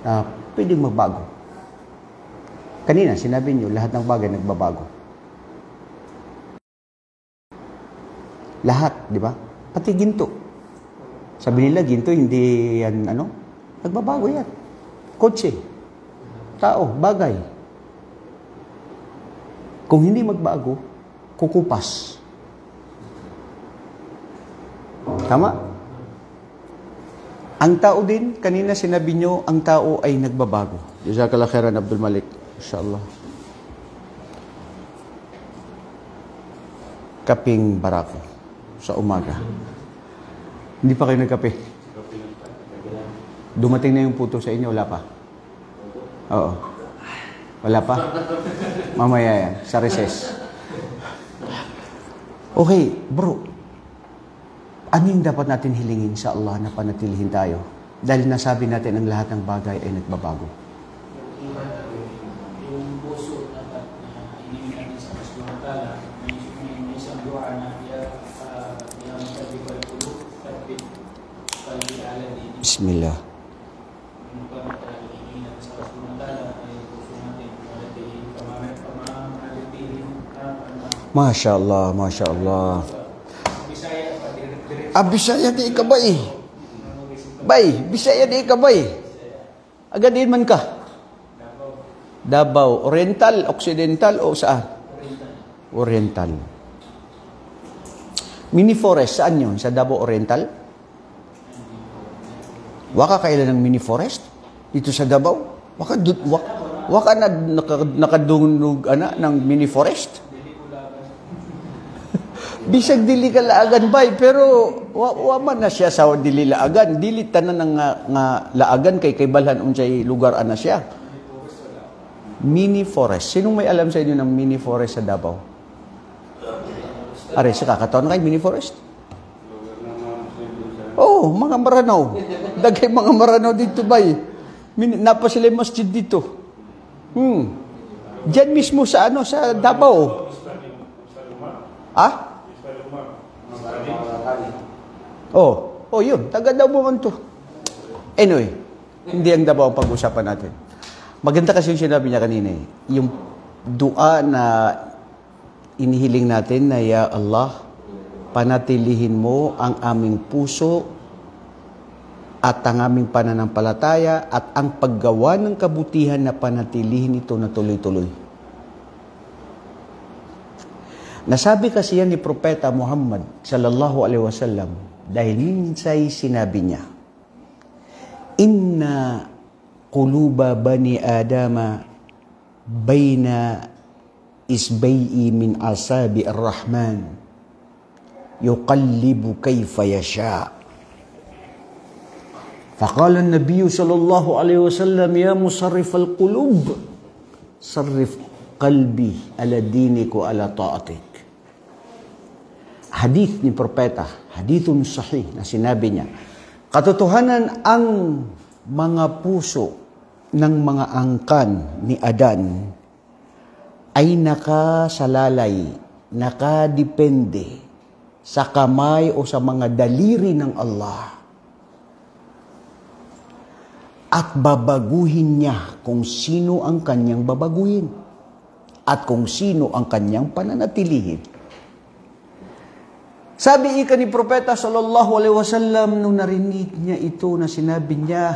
na pwedeng magbago. Kanina, sinabi niyo, lahat ng bagay nagbabago. Lahat, di ba? Pati ginto. Sabi nila, ginto, hindi yan, nagbabago yan. Kotse, tao, bagay. Kung hindi magbago, kukupas. Tama? Ang tao din, kanina sinabi nyo, ang tao ay nagbabago. Jazakallah khairan, Abdul Malik. Inshallah. Kaping barako sa umaga. Hindi pa kayo nagkape? Dumating na yung puto sa inyo, wala pa? Oo. Wala pa? Mamaya yan, sa recess. Okay, bro. Ano yung dapat natin hilingin sa Allah na panatilihin tayo? Dahil nasabi natin ang lahat ng bagay ay nagbabago. Yung puso dapat na hilingin natin sa Allah subhanahu wa ta'ala, may isang dua na yang tabiqal qulub tabbit qalbi ala dini. Bismillah. Yung hilingin natin sa Allah subhanahu wa ta'ala ay puso natin manatili Masya Allah, Masya Allah. Bisaya di ka bay. Bay, Bisaya di ka bay. Agadin man ka. Davao, Oriental, Occidental o saan? Oriental. Mini forest, saan yun? Sa Davao Oriental? Waka kailan ng mini forest? Dito sa Davao? Waka na nakadunog ng mini forest? Bisag dili ka laagan bay, pero waman na siya sa dili laagan. Dili tanan nga laagan kay balhan unsay lugar ana siya. Mini forest. Sinong may alam sa inyo ng mini forest sa Davao? Are, sa kakataon kay mini forest? Oh, mga maranaw. Dagay mga maranaw dito bay. Napa sila masjid dito. Diyan mismo sa sa Davao. Ah? Oh, yun. Taga Davao man to. Anyway, hindi ang Davao ang pag-usapan natin. Maganda kasi yung sinabi niya kanina eh. Yung dua na inihiling natin na, Ya Allah, panatilihin mo ang aming puso at ang aming pananampalataya at ang paggawa ng kabutihan na panatilihin ito na tuloy-tuloy. Nasabi kasi yan ni Propeta Muhammad sallallahu alaihi wasallam dahil minsay sinabi niya, Inna quluba bani Adama bayna isbay'i min asabi ar-Rahman yuqallibu kayfa yasha. Faqala an-nabiy sallallahu alaihi wasallam, Ya musarrif al-qulub, sarrif qalbi ala dinik wa ala ta'atik. Hadith ni Propeta, hadithun sahih na sinabi niya, katotohanan ang mga puso ng mga angkan ni Adan ay nakasalalay, nakadepende sa kamay o sa mga daliri ng Allah. At babaguhin niya kung sino ang kanyang babaguhin at kung sino ang kanyang pananatilihin. Sabi ika ni Propeta sallallahu alaihi wasallam nung narinig niya ito na sinabi niya,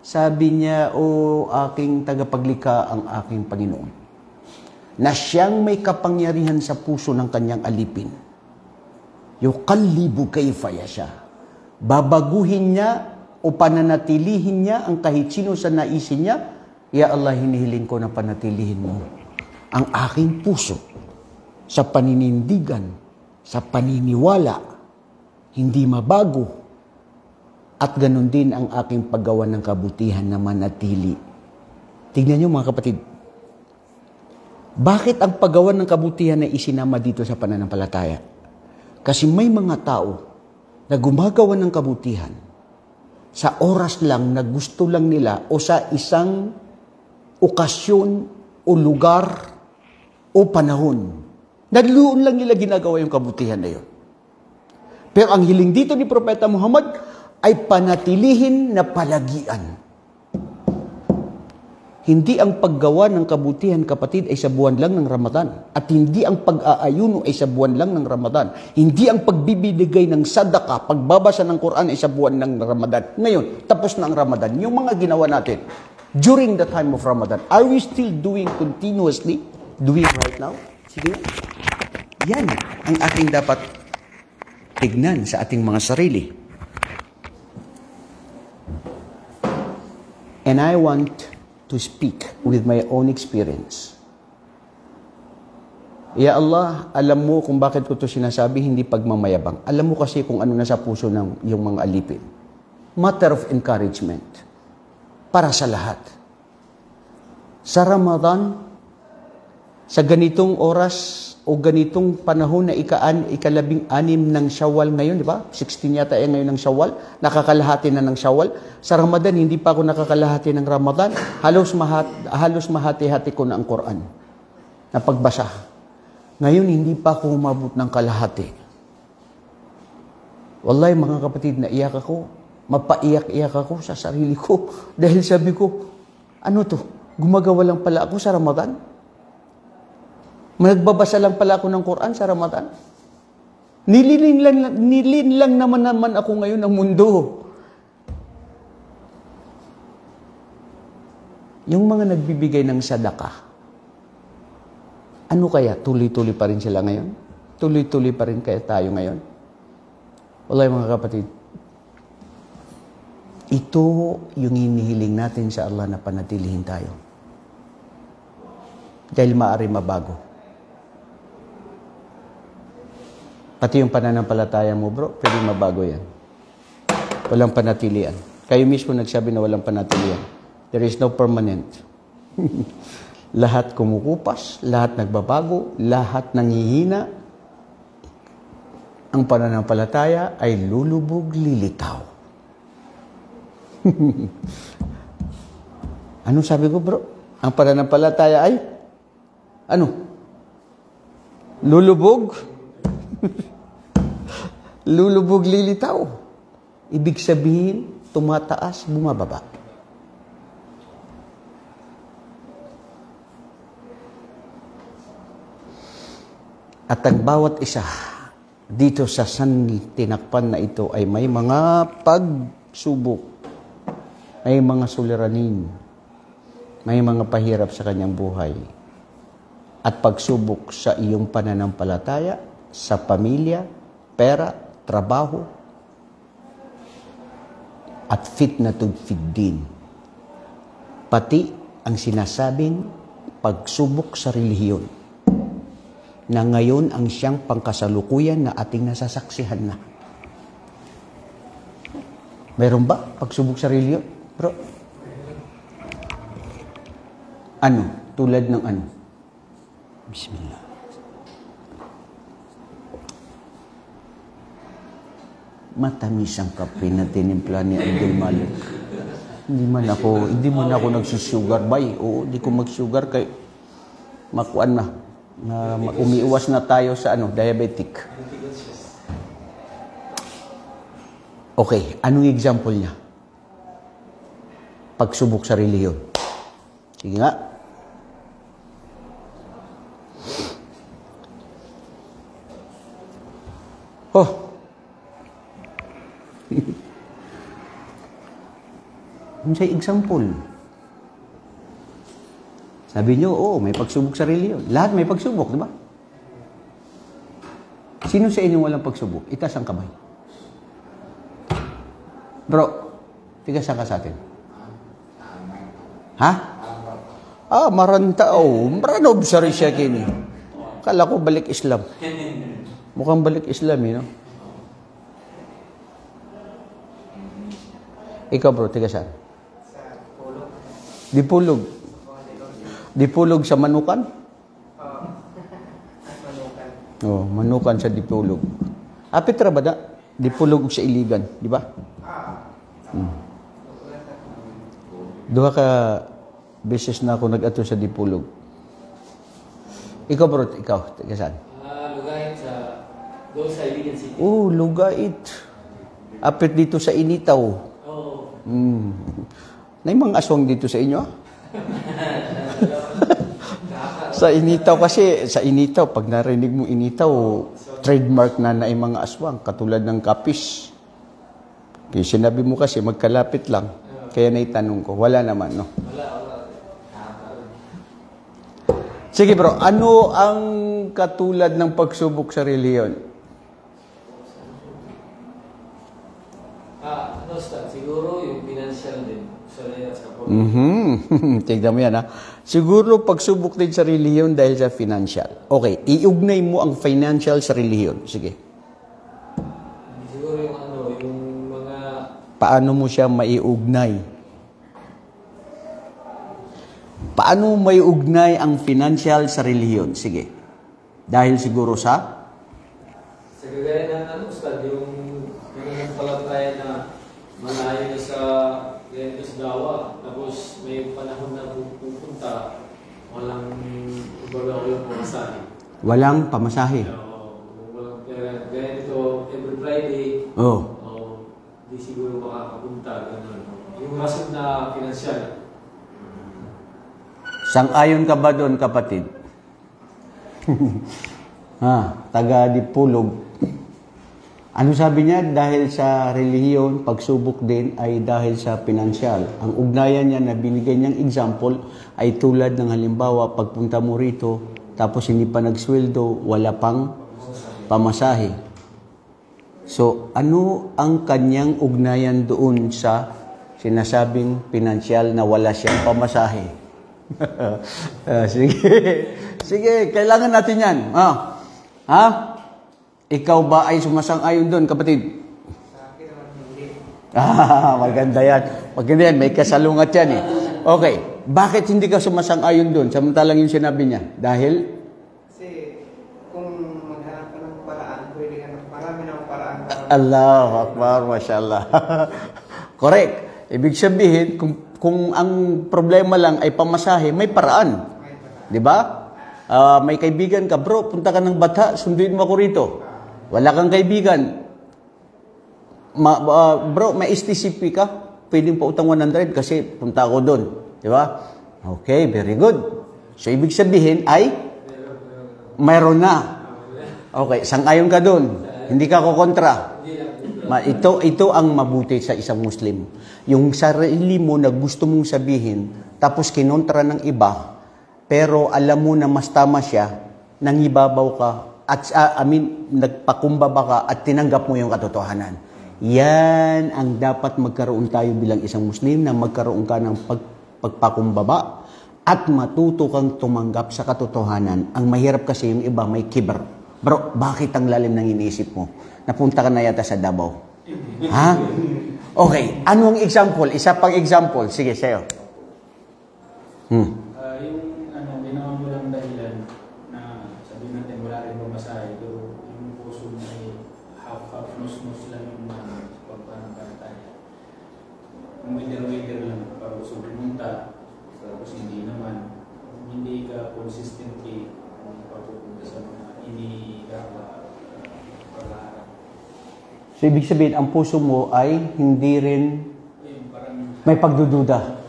sabi niya, O aking tagapaglikha ang aking Panginoon, na siyang may kapangyarihan sa puso ng kanyang alipin. Yuqallibu kayfa yasha. Babaguhin niya o pananatilihin niya ang kahit sino sa naisin niya. Ya Allah, hinihiling ko na panatilihin mo ang aking puso sa paninindigan, sa paniniwala, hindi mabago, at ganun din ang aking paggawa ng kabutihan na manatili. Tignan niyo mga kapatid, bakit ang paggawa ng kabutihan na isinama dito sa pananampalataya? Kasi may mga tao na gumagawa ng kabutihan sa oras lang na gusto lang nila o sa isang okasyon o lugar o panahon. Nagluon lang nila ginagawa yung kabutihan na yun. Pero ang hiling dito ni Propeta Muhammad ay panatilihin na palagian. Hindi ang paggawa ng kabutihan, kapatid, ay sa buwan lang ng Ramadan. At hindi ang pag-aayuno ay sa buwan lang ng Ramadan. Hindi ang pagbibigay ng sadaka, pagbabasa ng Quran ay sa buwan lang ng Ramadan. Ngayon, tapos na ang Ramadan. Yung mga ginawa natin during the time of Ramadan, are we still doing continuously? Doing right now? Sige. Yan ang ating dapat tignan sa ating mga sarili. And I want to speak with my own experience. Ya Allah, alam mo kung bakit ko ito sinasabi, hindi pagmamayabang. Alam mo kasi kung ano nasa puso ng yung mga alipin. Matter of encouragement. Para sa lahat. Sa Ramadan, sa ganitong oras o ganitong panahon na ikalabing-anim ng Shawwal ngayon, di ba? 16 yata ngayon ng Shawwal. Nakakalahati na ng Shawwal. Sa Ramadan, hindi pa ako nakakalahati ng Ramadan. Halos mahati-hati ko na ang Quran na pagbasa. Ngayon, hindi pa ako umabot ng kalahati. Wallahi, mga kapatid, naiyak ako. Mapaiyak-iyak ako sa sarili ko. Dahil sabi ko, ano to? Gumagawa lang pala ako sa Ramadan? Nagbabasa lang pala ako ng Quran sa Ramadan. Nilin lang naman ako ngayon ng mundo. Yung mga nagbibigay ng sadaka, ano kaya? Tuloy-tuloy pa rin sila ngayon? Tuloy-tuloy pa rin kaya tayo ngayon? Wallahi mga kapatid, ito yung hinihiling natin sa Allah na panatilihin tayo. Dahil maaari mabago. Pati yung pananampalataya mo, bro, pwede mabago yan. Walang panatilian. Kayo mismo nagsabi na walang panatilian. There is no permanent. Lahat kumukupas, lahat nagbabago, lahat nanghihina. Ang pananampalataya ay lulubog, lilitaw. Ano sabi ko, bro? Ang pananampalataya ay ano? Lulubog? Lulubog, lilitaw. Ibig sabihin, tumataas, bumababa. At ang bawat isa dito sa tinakpan na ito ay may mga pagsubok, may mga suliranin, may mga pahirap sa kanyang buhay. At pagsubok sa iyong pananampalataya, sa pamilya, pera, trabaho, at fitnatul fiddin. Pati ang sinasabing pagsubok sa relihiyon na ngayon ang siyang pangkasalukuyan na ating nasasaksihan na. Mayroon ba pagsubok sa relihiyon? Bro? Ano? Tulad ng ano? Bismillah. Matamis ang kape na tinimpla ni Abdul Malik. Hindi man ako nagsusugar, bay. Oo, hindi ko magsugar kay makuan na. Umiiwas na tayo sa diabetic. Okay, anong example niya? Pagsubok sa relihiyon. Sige nga. Ano sa example? Sabi niyo, may pagsubok sa relihiyon. Lahat may pagsubok, di ba? Sino sa inyo walang pagsubok? Itaas ang kamay. Bro, tigasan ka sa atin. Ha? Marantao. Maranob sa siya kini. Kala ko balik Islam. Mukhang balik Islam, no? Ikaw, bro, tigasan. Dipulog. Dipulog sa manukan? Manukan sa dipulog. Apit ra ba da? Dipulog sa iligan, di ba? Duha ka beses na ako nag-ato sa dipulog. Ikaw, bro, tigasan. Lugait sa Iligan City. Lugait. Apit dito sa Initaw. May mga aswang dito sa inyo? Sa initaw kasi, sa initaw, pag narinig mo initaw, trademark na yung mga aswang, katulad ng kapis. Kaya sinabi mo kasi, magkalapit lang. Kaya naitanong ko, wala naman, no? Sige bro, ano ang katulad ng pagsubok sa reliyon? Siguro yung financial din. Tignan mo yan, ha? Siguro pagsubok din sa reliyon dahil sa financial. Okay, iugnay mo ang financial sa reliyon. Sige. Siguro yung mga... Paano mo siya maiugnay? Paano mo maiugnay ang financial sa reliyon? Sige. Dahil siguro sa? Sa kagaya ng Ustad, yung palataya na malayo na sa dawa, tapos may panahon na pupunta, walang pamasahe. Walang pamasahe. Walang pera. Gaya nito, every Friday, di siguro makakapunta. Ganun. Yung rason na financial. Sang-ayon ka ba doon, kapatid? Taga Dipulog. Ano sabi niya? Dahil sa relihiyon, pagsubok din ay dahil sa pinansyal. Ang ugnayan niya na binigay niyang example ay tulad ng halimbawa, pagpunta mo rito, tapos hindi pa nagsweldo, wala pang pamasahe. So, ano ang kanyang ugnayan doon sa sinasabing pinansyal na wala siyang pamasahe? Sige, kailangan natin yan. Ikaw ba ay sumasang-ayon doon, kapatid? Sa akin naman hindi. Maganda yan. Maganda yan. May kasalungat yan eh. Okay. Bakit hindi ka sumasang-ayon doon? Samantalang yung sinabi niya. Dahil? Kasi kung maghanap ka ng paraan, pwede ka ng marami ng paraan. Allahu Akbar, mashallah. Correct. Ibig sabihin, kung ang problema lang ay pamasahe, may paraan. Di ba? May kaibigan ka, bro, punta ka ng Bata, sunduin mo ako rito. Wala kang kaibigan. Bro, may STCP ka? Pwedeng pa utang 100 kasi punta ako doon. Di ba? Okay, very good. So, ibig sabihin ay mayroon na. Okay, sang-ayon ka doon. Hindi ka kukontra. Ito ang mabuti sa isang Muslim. Yung sarili mo na gusto mong sabihin, tapos kinontra ng iba, pero alam mo na mas tama siya, nangibabaw ka, at nagpakumbaba ka at tinanggap mo yung katotohanan. Yan ang dapat magkaroon tayo bilang isang Muslim, na magkaroon ka ng pagpakumbaba at matuto kang tumanggap sa katotohanan. Ang mahirap kasi yung iba may kiber. Bro, bakit ang lalim ng iniisip mo? Napunta ka na yata sa Davao. Ha? Okay, anong example? Isa pang example. Sige, sa'yo. Ginawa mo lang dahilan na sabihin natin wala rin pamasahe, pero yung puso mo ay half-half, nus-nus lang yung pagpananampalataya. Kung waiter lang para gusto pumunta, tapos hindi naman, hindi ka consistently pagpupunta sa mga pag-aaral. So, ibig sabihin, ang puso mo ay hindi rin may pagdududa.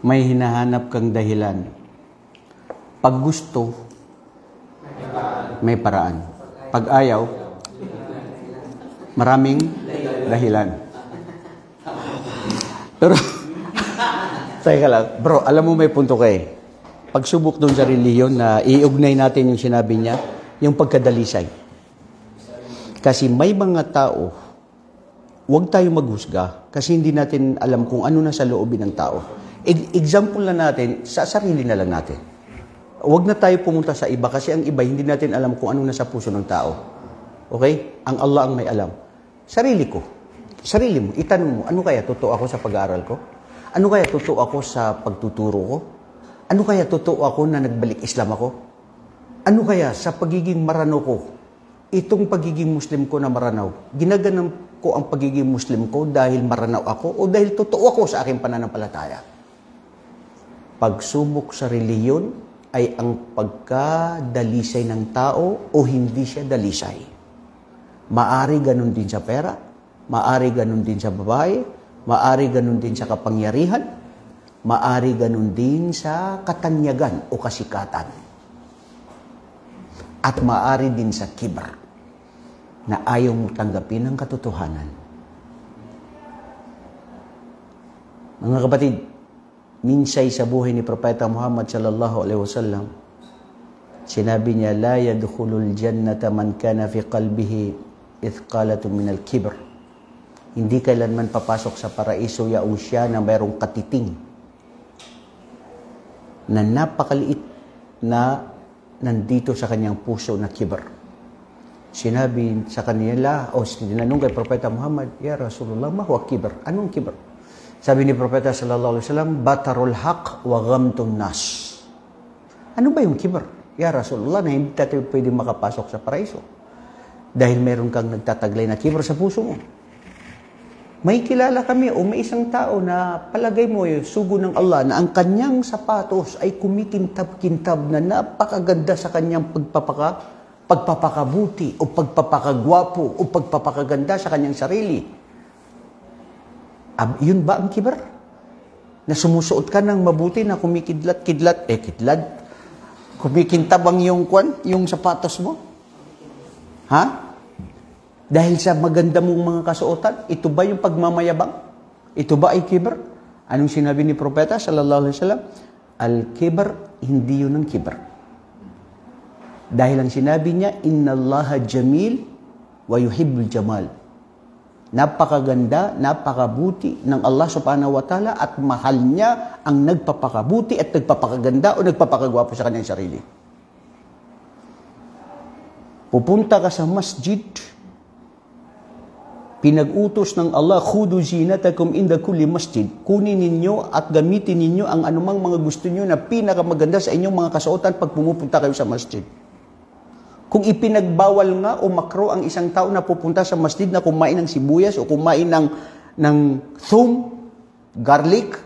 May hinahanap kang dahilan. Pag gusto, may paraan. Pag ayaw, maraming dahilan. Pero, teka lang, bro, alam mo may punto ka eh. Pagsubok doon sa reliyon na iugnay natin yung sinabi niya, yung pagkadalisay. Kasi may mga tao, huwag tayo maghusga kasi hindi natin alam kung ano na sa loobin ng tao. Example na natin, sa sarili na lang natin. Huwag na tayo pumunta sa iba kasi ang iba hindi natin alam kung ano na sa puso ng tao. Okay? Ang Allah ang may alam. Sarili ko. Sarili mo. Itanong mo, ano kaya totoo ako sa pag-aaral ko? Ano kaya totoo ako sa pagtuturo ko? Ano kaya totoo ako na nagbalik Islam ako? Ano kaya sa pagiging maranaw ko? Itong pagiging Muslim ko na maranaw, ginaganan ko ang pagiging Muslim ko dahil maranaw ako o dahil totoo ako sa aking pananampalataya? Pagsubok sa reliyon ay ang pagkadalisay ng tao o hindi siya dalisay. Maari ganun din sa pera, maari ganun din sa babae, maari ganun din sa kapangyarihan, maari ganun din sa katanyagan o kasikatan. At maari din sa kibr, na ayaw mong tanggapin ang katotohanan. Mga kapatid, minsay sa buhay ni Propeta Muhammad sallallahu alaihi wasallam, sinabi niya, la yadkhulul jannata man kana fi qalbihi ithqalatun minal kibr. Hindi kailanman papasok sa paraiso yaong siya na mayroong katiting na napakaliit na nandito sa kanyang puso na kibr. Sinabi sa kanila, tinanong kay Propeta Muhammad, ya Rasulullah, ma huwa kibr? Anong kibr? Sabi ni Propeta sallallahu alaihi wasallam, batarul haq wa ghamtun nas. Ano ba yung kibr? Ya Rasulullah, na hindi tayo pwedeng makapasok sa paraiso dahil meron kang nagtataglay na kibr sa puso mo. May kilala kami o may isang tao na palagay mo yung sugo ng Allah na ang kanyang sapatos ay kumikintab-kintab na napakaganda sa kanyang pagpapakabuti o pagpapakagwapo o pagpapakaganda sa kanyang sarili. Yun ba ang kibr? Na sumusuot ka ng mabuti na kumikidlat-kidlat, kumikintab ang yung sapatos mo? Ha? Dahil sa maganda mong mga kasuotan, ito ba yung pagmamayabang? Ito ba ay kibr? Anong sinabi ni Propeta sallallahu alaihi wasallam? Al-kibr, hindi yun ang kibr. Dahil ang sinabi niya, innallaha jamil wa yuhibbul jamal. Napakaganda, napakabuti ng Allah subhanahu wa ta'ala at mahal niya ang nagpapakabuti at nagpapakaganda o nagpapakagwapo sa kanyang sarili. Pupunta ka sa masjid, pinag-utos ng Allah, khudu zinatakum inda kulli masjid. Kunin ninyo at gamitin ninyo ang anumang mga gusto niyo na pinakamaganda sa inyong mga kasuotan pag pumupunta kayo sa masjid. Kung ipinagbawal nga o makro ang isang tao na pupunta sa masjid na kumain ng sibuyas o kumain ng thum, garlic,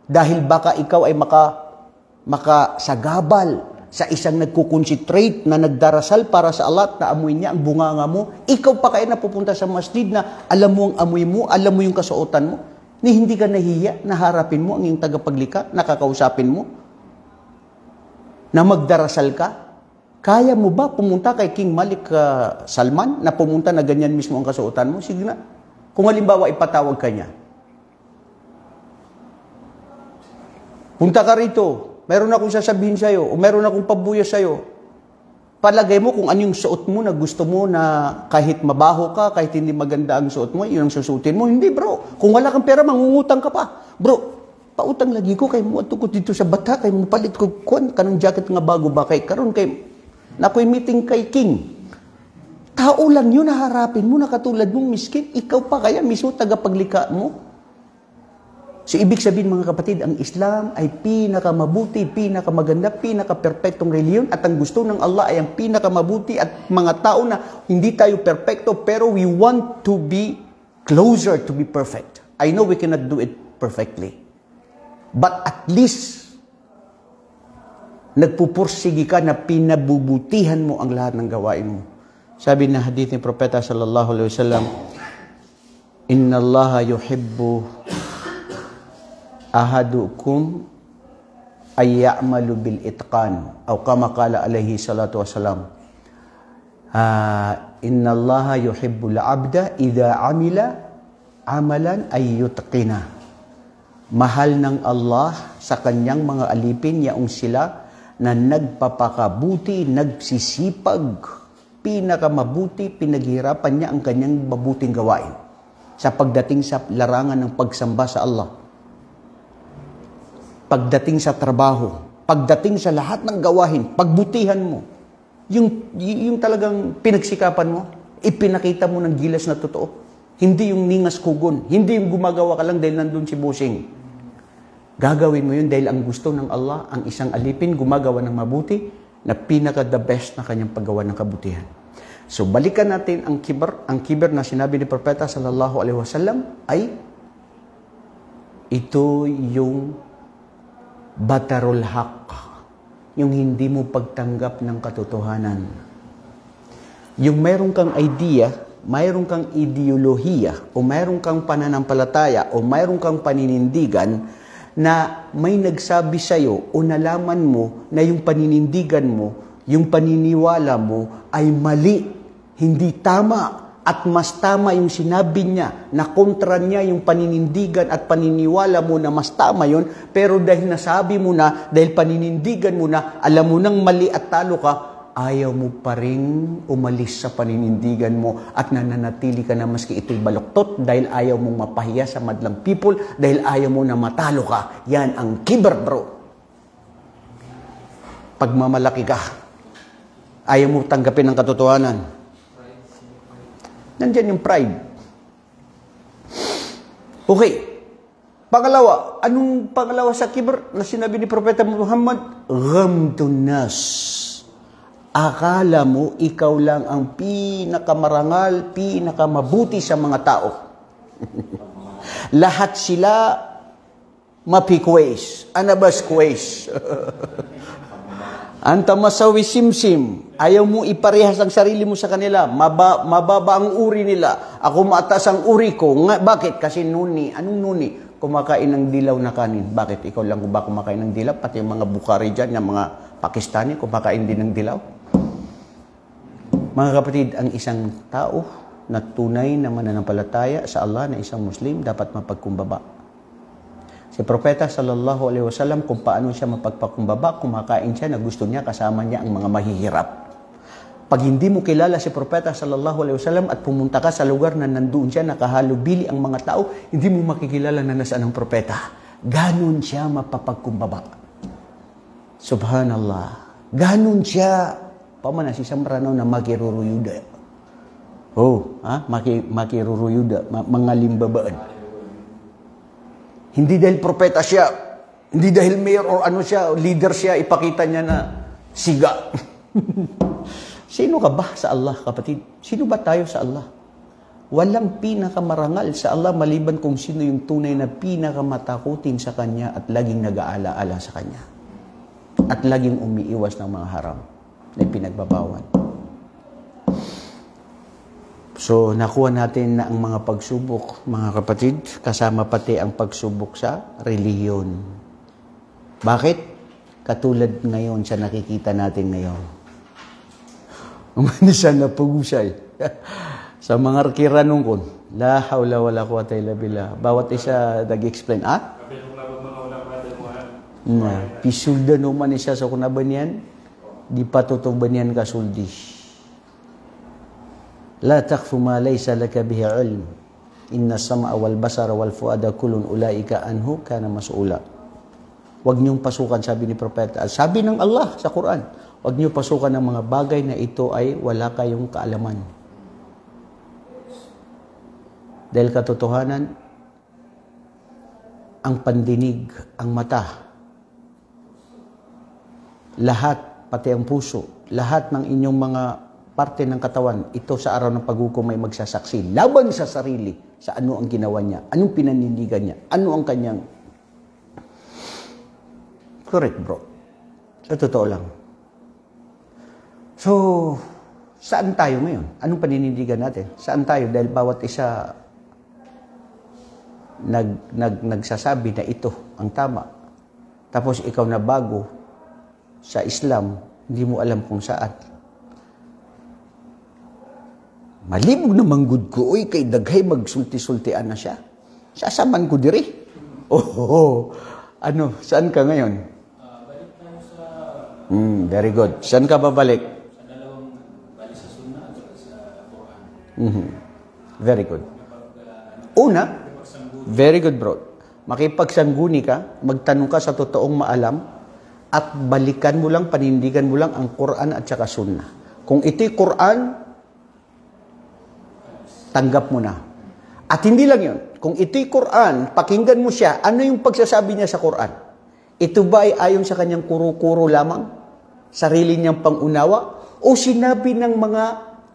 dahil baka ikaw ay makasagabal sa isang nagkukonsentrate na nagdarasal para sa Allah at naamoy niya ang bunganga mo, ikaw pa kaya na pupunta sa masjid na alam mo ang amoy mo, alam mo yung kasuotan mo, ni hindi ka nahiya na harapin mo ang iyong tagapaglikha, nakakausapin mo, na magdarasal ka. Kaya mo ba pumunta kay King Malik Salman na pumunta na ganyan mismo ang kasuotan mo? Sige na. Kung halimbawa ipatawag ka niya. Punta ka rito. Meron akong sasabihin sa'yo o meron akong pabuya sa'yo. Palagay mo kung ano yung suot mo na gusto mo na kahit mabaho ka, kahit hindi maganda ang suot mo, yun ang susutin mo. Hindi bro. Kung wala kang pera, mangungutang ka pa. Bro, pautang lagi ko kay mo at ko dito sa bata, kay mo palit ko kanang jacket nga bago ba kay karon kay na ako'y meeting kay King. Tao lang yun, naharapin mo na katulad mong miskin. Ikaw pa kaya mismo tagapaglikha mo? So, ibig sabihin mga kapatid, ang Islam ay pinakamabuti, pinakamaganda, pinaka-perfectong reliyon at ang gusto ng Allah ay ang pinakamabuti at mga tao na hindi tayo perfecto pero we want to be closer to be perfect. I know we cannot do it perfectly. But at least, nagpupursigi ka na pinabubutihan mo ang lahat ng gawain mo. Sabi na hadith ni Propeta sallallahu alaihi wasallam, inna Allaha yuhibbu ahadukum ay ya'malu bil itqan o kama qala alaihi salatu wasalam, inna Allaha yuhibbul abda idha amila amalan ay yutqina. Mahal ng Allah sa kanyang mga alipin yaong sila na nagpapakabuti, nagsisipag, pinakamabuti, pinaghirapan niya ang kanyang mabuting gawain sa pagdating sa larangan ng pagsamba sa Allah, pagdating sa trabaho, pagdating sa lahat ng gawain, pagbutihan mo, yung talagang pinagsikapan mo, ipinakita mo ng gilas na totoo, hindi yung ningas kugon, hindi yung gumagawa ka lang dahil nandun si Busing. Gagawin mo yun dahil ang gusto ng Allah, ang isang alipin, gumagawa ng mabuti na pinaka-the best na kanyang paggawa ng kabutihan. So, balikan natin ang kibr. Ang kibr na sinabi ni Propeta sallallahu alaihi wasallam ay ito yung batarul haq, yung hindi mo pagtanggap ng katotohanan. Yung mayroon kang idea, mayroon kang ideolohiya, o mayroon kang pananampalataya, o mayroon kang paninindigan na may nagsabi sa'yo o nalaman mo na yung paninindigan mo, yung paniniwala mo ay mali, hindi tama, at mas tama yung sinabi niya na kontra niya yung paninindigan at paniniwala mo na mas tama yun, pero dahil nasabi mo na, dahil paninindigan mo na, alam mo nang mali at talo ka, ayaw mo pa rin umalis sa paninindigan mo at nananatili ka na maski ito'y baluktot dahil ayaw mong mapahiya sa madlang people, dahil ayaw mo na matalo ka. Yan ang kibber, bro. Pagmamalaki ka, ayaw mo tanggapin ang katotohanan. Nandiyan yung pride. Okay. Pangalawa, anong pangalawa sa kibber na sinabi ni Propeta Muhammad? Ghamdun nas. Akala mo ikaw lang ang pinakamarangal, pinakamabuti sa mga tao. Lahat sila mapikwes, anabaskwes. Anta masawi simsim, ayaw mo iparehas ang sarili mo sa kanila, mababa ang uri nila, ako mataas ang uri ko. Bakit? Kasi nuni. Anong nuni? Kumakain ng dilaw na kanin. Bakit? Ikaw lang ba kumakain ng dilaw? Pati yung mga Bukhari dyan, yung mga Pakistani, kumakain din ng dilaw. Mga kapatid, ang isang tao na tunay na mananampalataya sa Allah na isang Muslim dapat mapagkumbaba. Si Propeta sallallahu alaihi wasallam kung paano siya mapagpakumbaba, kumakain siya na gusto niya kasama niya ang mga mahihirap. Pag hindi mo kilala si Propeta sallallahu alaihi wasallam at pumunta ka sa lugar na nandoon siya, nakahalubili ang mga tao, hindi mo makikilala na nasaan ang Propeta. Ganon siya mapapagkumbaba. Subhanallah. Ganon siya. Pamana si Samrano na makiruruyuda. Makiruruyuda, mga limbabaan. Hindi dahil propeta siya, hindi dahil mayor or ano siya, leader siya, ipakita niya na siga. Sino ka ba sa Allah, kapatid? Sino ba tayo sa Allah? Walang pinakamarangal sa Allah maliban kung sino yung tunay na pinakamatakutin sa Kanya at laging nag-aala-ala sa Kanya. At laging umiiwas ng mga haram na pinagbabawal. So, nakuha natin na ang mga pagsubok, mga kapatid, kasama pati ang pagsubok sa relihiyon. Bakit? Katulad ngayon sa nakikita natin ngayon. Umani siya na pagusay. Sa mga kiranong ko, la hawla wala quwwata illa billah. Bawat isa nag-explain, pisulda naman siya sa kunabanyan, di patutubanyan ka suldi. La taqfu ma laysa laka bihi ilm. Inna sam'a wal basara wal fuada kullun ulaika anhu kana mas'ula. Huwag niyong pasukan, sabi ni Propeta. Sabi ng Allah sa Quran, huwag niyo pasukan ng mga bagay na ito ay wala kayong kaalaman. Dahil katotohanan, ang pandinig, ang mata, lahat, pati ang puso, lahat ng inyong mga parte ng katawan, ito sa araw ng paghukom may magsasaksi laban sa sarili sa ano ang ginawa niya, anong pinanindigan niya, ano ang kanyang... Correct, bro. Sa totoo lang. So, saan tayo ngayon? Anong paninindigan natin? Saan tayo? Dahil bawat isa nagsasabi na ito ang tama. Tapos ikaw na bago sa Islam, hindi mo alam kung saan. Malibog na manggod ko, oy, kay daghay magsulti-sultian na siya. Sasaman ko diri. Saan ka ngayon? Balik tayo sa... Very good. Saan ka babalik? Sa dalawang, balik sa Sunnah at sa Quran. Very good. Una, very good, bro. Makipagsangguni ka, magtanong ka sa totoong maalam, at balikan mo lang, panindigan mo lang ang Quran at saka Sunnah. Kung ito'y Quran, tanggap mo na. At hindi lang yun. Kung ito'y Quran, pakinggan mo siya, ano yung pagsasabi niya sa Quran? Ito ba ay ayon sa kanyang kuro-kuro lamang? Sarili niyang pangunawa? O sinabi ng mga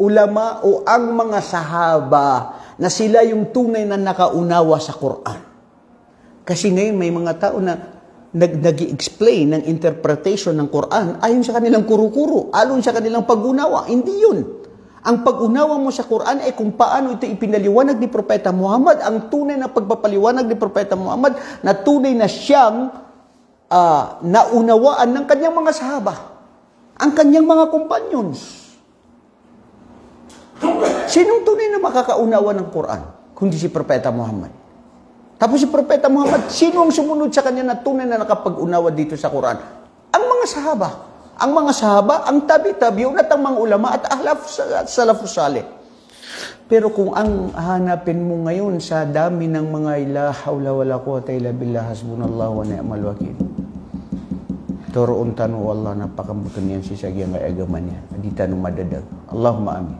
ulama o ang mga sahaba na sila yung tunay na nakaunawa sa Quran? Kasi ngayon may mga tao na nag-i-explain ng interpretation ng Quran ayon sa kanilang kuro-kuro, ayon sa kanilang pag-unawa. Hindi yun. Ang pag-unawa mo sa Quran ay kung paano ito ipinaliwanag ni Propeta Muhammad, ang tunay na pagpapaliwanag ni Propeta Muhammad na tunay na siyang naunawaan ng kanyang mga sahaba, ang kanyang mga companions. Sinong tunay na makakaunawa ng Quran kundi si Propeta Muhammad? Tapos si Propeta Muhammad, sino ang sumunod sa kanya na tunay na nakapag-unawa dito sa Quran? Ang mga sahaba. Ang mga sahaba, ang tabi-tabiun at ang mga ulama at salafus salih. Pero kung ang hanapin mo ngayon sa dami ng mga la hawla wala quwwata illa billah hasbunallahu wa ni'mal wakil. Turuun tanu Allah napakabuton yan si sagyang agaman niya. Adita no madadag. Allahumma amin.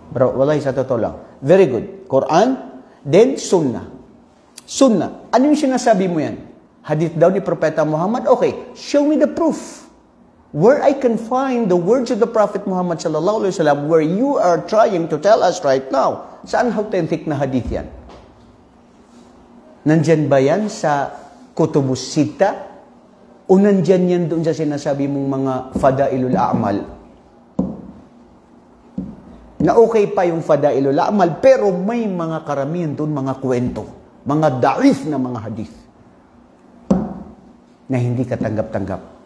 Bro, wallahi sa totoo lang. Very good. Quran, then Sunnah. Sunnah. Ano yung sinasabi mo yan? Hadith daw ni Propeta Muhammad? Okay, show me the proof. Where I can find the words of the Prophet Muhammad sallallahu alaihi wasallam where you are trying to tell us right now. Saan authentic na hadith yan? Nandyan ba yan sa Kutubus Sita? O nandyan yan doon sa sinasabi mong mga Fadailul A'mal? Na okay pa yung Fadailul A'mal, pero may mga karamihan doon, mga kwento, mga da'if na mga hadith na hindi katanggap-tanggap.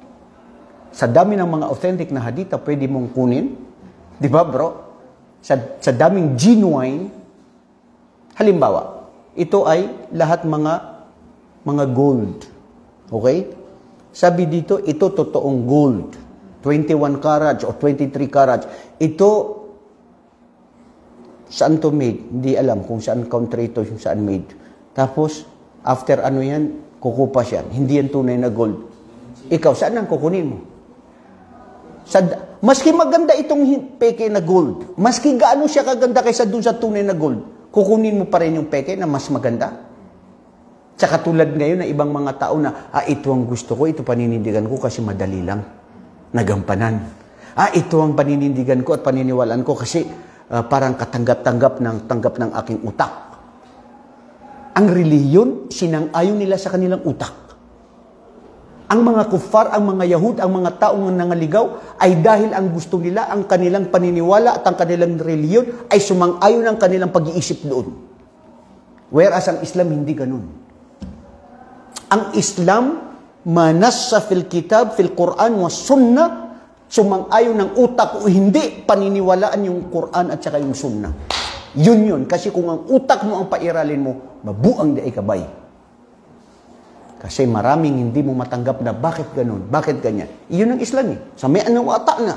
Sa dami ng mga authentic na hadith, pwede mong kunin. Di ba, bro? Sa daming genuine, halimbawa, ito ay lahat mga gold. Okay? Sabi dito, ito totoong gold. 21 carats o 23 carats. Ito, saan to made? Hindi alam kung saan country ito, yung saan made. Tapos, after ano yan, kukupas yan. Hindi yan tunay na gold. Ikaw, saan ang kukunin mo? Maski maganda itong peke na gold, maski gaano siya kaganda kaysa dun sa tunay na gold, kukunin mo pa rin yung peke na mas maganda. Tsaka tulad ngayon na ibang mga tao na, ito ang gusto ko, ito paninindigan ko kasi madali lang. Nagampanan. Ito ang paninindigan ko at paniniwalaan ko kasi parang katanggap-tanggap ng aking utak. Ang reliyon, sinang-ayon nila sa kanilang utak. Ang mga kuffar, ang mga Yahud, ang mga taong nangaligaw ay dahil ang gusto nila, ang kanilang paniniwala at ang kanilang reliyon ay sumang-ayon ang kanilang pag-iisip doon. Whereas ang Islam hindi ganun. Ang Islam, manassa fil kitab, fil Quran wa sunnah, sumang-ayon ng utak o hindi paniniwalaan yung Quran at saka yung sunnah. Yun. Kasi kung ang utak mo ang pairalin mo, mabuang di ay kabay. Kasi maraming hindi mo matanggap na bakit ganun, bakit ganyan. Iyon ang Islam eh. Sa may anong ata na,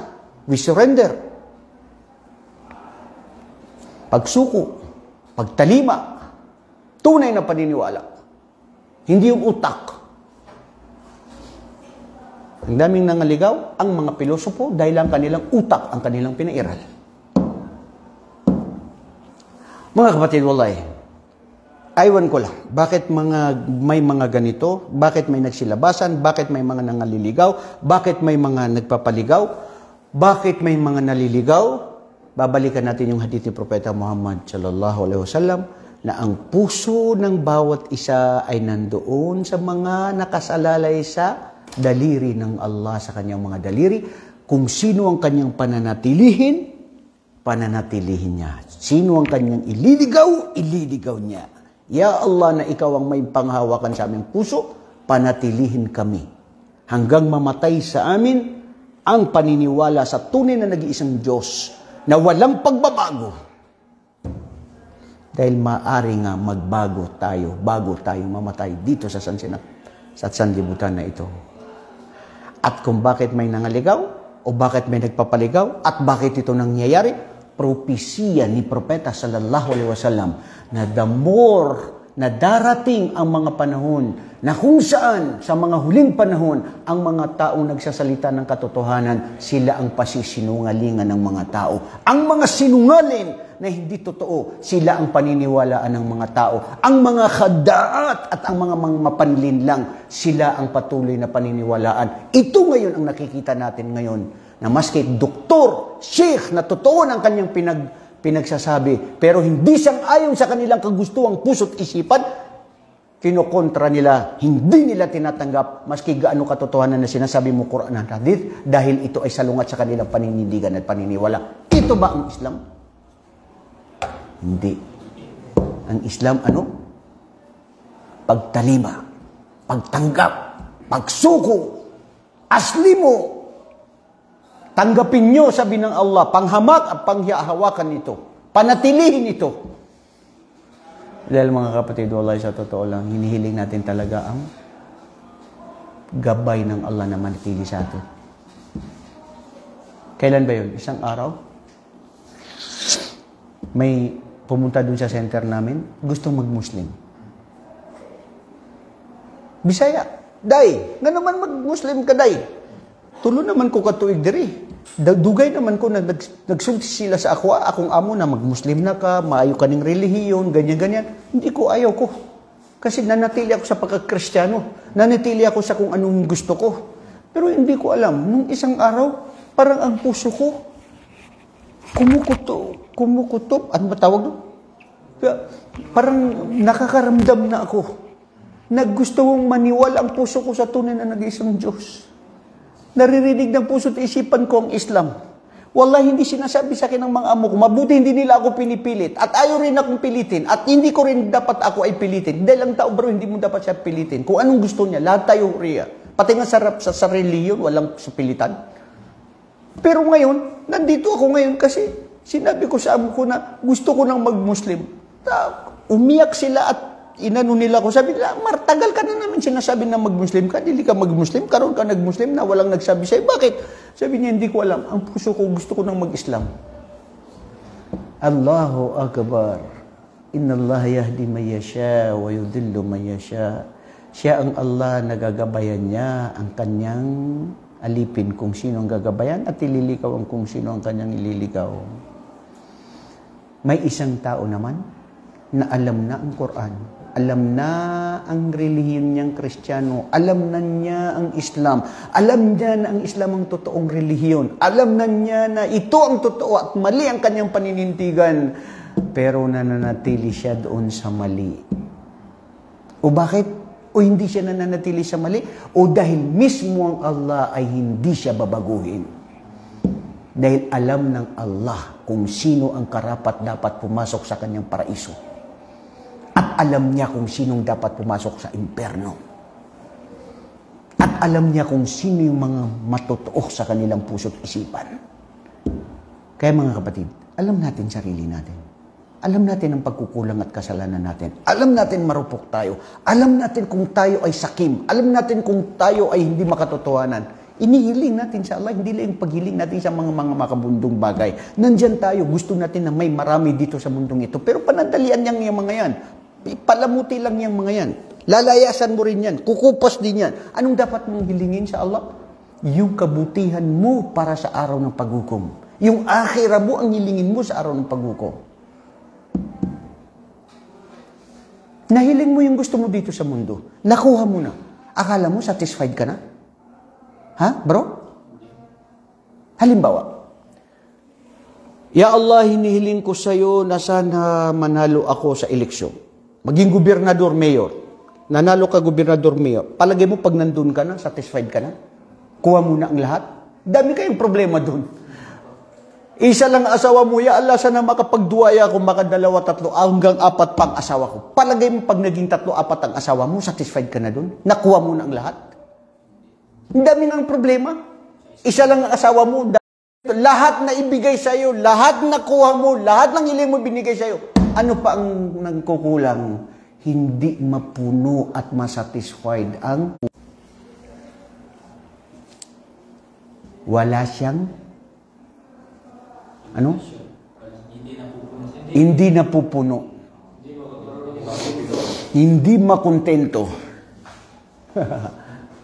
we surrender. Pagsuko, pagtalima, tunay na paniniwala. Hindi yung utak. Ang daming nangaligaw, ang mga pilosopo, dahil ang kanilang utak, ang kanilang pinairal. Mga kapatid, wallahi, aywan ko lang, bakit may mga ganito, bakit may nagsilabasan, bakit may mga nangaliligaw, bakit may mga nagpapaligaw, bakit may mga naliligaw. Babalikan natin yung hadith ni Propeta Muhammad sallallahu alaihi wasallam na ang puso ng bawat isa ay nandoon sa mga nakasalalay sa daliri ng Allah, sa kanyang mga daliri. Kung sino ang kanyang pananatilihin niya. Sino ang kanyang ililigaw niya. Ya Allah, na ikaw ang may panghawakan sa aming puso, panatilihin kami. Hanggang mamatay sa amin ang paniniwala sa tunay na nag-iisang Diyos na walang pagbabago. Dahil maaari nga magbago tayo, bago tayo mamatay dito sa sanlibutan na ito. At kung bakit may nangaligaw, o bakit may nagpapaligaw, at bakit ito nangyayari, propesiya ni Propeta sallallahu alaihi wasallam na the more na darating ang mga panahon na kung saan sa mga huling panahon ang mga taong nagsasalita ng katotohanan, sila ang pasisinungalingan ng mga tao. Ang mga sinungaling na hindi totoo, sila ang paniniwalaan ng mga tao. Ang mga khadaat at ang mga mapanlinlang, sila ang patuloy na paniniwalaan. Ito ngayon ang nakikita natin ngayon, na maski doktor, sheikh, na totoo ng kanyang pinagsasabi, pero hindi sang ayon sa kanilang kagustuhang puso't isipan, kinukontra nila, hindi nila tinatanggap, maski gaano katotohanan na sinasabi mo Quran at Hadith, dahil ito ay salungat sa kanilang paninindigan at paniniwala. Ito ba ang Islam? Hindi. Ang Islam, ano? Pagtalima, pagtanggap, pagsuko, aslimo. Tanggapin nyo, sabi ng Allah, panghamak at panghihawakan ito. Panatilihin ito. Dahil mga kapatid, wallahi sa totoo lang, hinihiling natin talaga ang gabay ng Allah na manatili sa atin. Kailan ba yun? Isang araw? May pumunta dun sa center namin, gustong mag-Muslim. Bisaya, day, nga naman mag-Muslim ka, day. Tulo naman ko katuig diri. Dugay naman ko na nagsulti sila sa ako, akong amo na mag-Muslim na ka, maayo ka ng relihiyon, ganyan-ganyan. Hindi ko, ayaw ko. Kasi nanatili ako sa pagka-Kristiyano. Nanatili ako sa kung anong gusto ko. Pero hindi ko alam, nung isang araw, parang ang puso ko, kumukutob. Ano ba tawag doon? Parang nakakaramdam na ako. Naggusto kong maniwala ang puso ko sa tunay na nag-iisang Diyos. Naririnig ng puso at isipan ko ang Islam. Wallahi, hindi sinasabi sa akin ng mga amo ko, mabuti hindi nila ako pinipilit. At ayaw rin akong pilitin. At hindi ko rin dapat ako ay pilitin. Dahil ang tao, bro, hindi mo dapat siya pilitin. Kung anong gusto niya, lahat tayo riya. Pati nga sarap sa reliyon, walang sapilitan. Pero ngayon, nandito ako ngayon kasi sinabi ko sa amo ko na gusto ko nang mag-Muslim. Umiyak sila at inano nila ko. Sabi nila, tagal ka na namin sinasabi na mag-Muslim ka, dili ka mag-Muslim, karon ka nag-Muslim na, walang nagsabi sa'yo. Bakit? Sabi niya, hindi ko alam. Ang puso ko, gusto ko nang mag-Islam. Allahu Akbar. Inna Allah yahdi man yasha wa yudillu man yasha. Siya ang Allah, nagagabayan niya ang kanyang alipin kung sino ang gagabayan at ililikaw ang kung sino ang kanyang ililikaw. May isang tao naman na alam na ang Quran. Alam na ang relihiyon niyang Kristiyano. Alam na niya ang Islam. Alam niya na ang Islam ang totoong relihiyon. Alam na niya na ito ang totoo at mali ang kanyang paninindigan. Pero nananatili siya doon sa mali. O bakit? O hindi siya nananatili sa mali? O dahil mismo ang Allah ay hindi siya babaguhin? Dahil alam ng Allah kung sino ang karapat dapat pumasok sa kanyang paraiso. At alam niya kung sinong dapat pumasok sa imperno. At alam niya kung sino yung mga matotoo sa kanilang puso't isipan. Kaya mga kapatid, alam natin sarili natin. Alam natin ang pagkukulang at kasalanan natin. Alam natin marupok tayo. Alam natin kung tayo ay sakim. Alam natin kung tayo ay hindi makatotohanan. Inihiling natin sa Allah, hindi lang yung paghiling natin sa mga makabundong bagay. Nandyan tayo, gusto natin na may marami dito sa mundong ito. Pero panandalian niyang yung mga yan. Palamuti lang yung mga yan. Lalayasan mo rin yan. Kukupas din yan. Anong dapat mong hilingin sa Allah? Yung kabutihan mo para sa araw ng paghukom. Yung akhirah mo ang hilingin mo sa araw ng paghukom. Nahiling mo yung gusto mo dito sa mundo. Nakuha mo na. Akala mo satisfied ka na? Ha, bro? Halimbawa, Ya Allah, hinihiling ko sa iyo na sana manalo ako sa eleksyon. Maging gobernador, mayor. Nanalo ka gobernador, mayor. Palagay mo pag nandun ka na, satisfied ka na? Kuha mo na ang lahat? Dami kayong problema dun. Isa lang ang asawa mo, ya Allah, sana makapagduwaya ako, makadalawa, tatlo, hanggang 4 pang asawa ko. Palagay mo pag naging 3, 4 ang asawa mo, satisfied ka na dun? Nakuha mo na ang lahat? Ang dami ng problema. Isa lang ang asawa mo, lahat na ibigay sa iyo, lahat na kuha mo, lahat ng hiling mo binigay sa iyo. Ano pa ang nagkukulang? Hindi mapuno at masatisfied ang wala siyang ano? Hindi napupuno. Hindi makontento.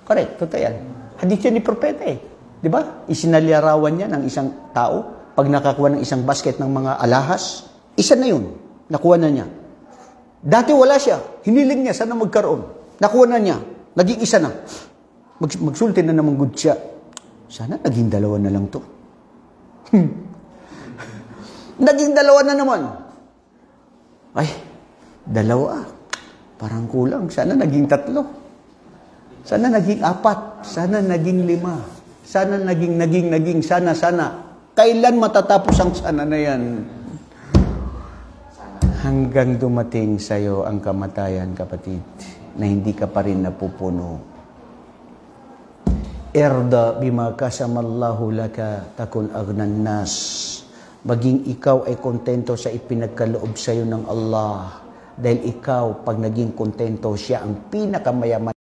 Correct, totoo yan. Hadith yan ni propeta eh. Di ba? Isinalarawan niya ng isang tao pag nakakuha ng isang basket ng mga alahas. Isa na yun. Nakuha na niya. Dati wala siya. Hiniling niya, sana magkaroon. Nakuha na niya. Naging isa na. Magsulti na naman good siya. Sana naging 2 na lang to. Naging 2 na naman. Ay, 2. Parang kulang. Sana naging 3. Sana naging 4. Sana naging 5. Sana naging. Sana. Kailan matatapos ang sana na yan? Hanggang dumating sa'yo ang kamatayan, kapatid, na hindi ka pa rin napupuno. Irda bima kasamallahu laka takun agnan nas. Maging ikaw ay kontento sa ipinagkaloob sa'yo ng Allah. Dahil ikaw, pag naging kontento, siya ang pinakamayaman.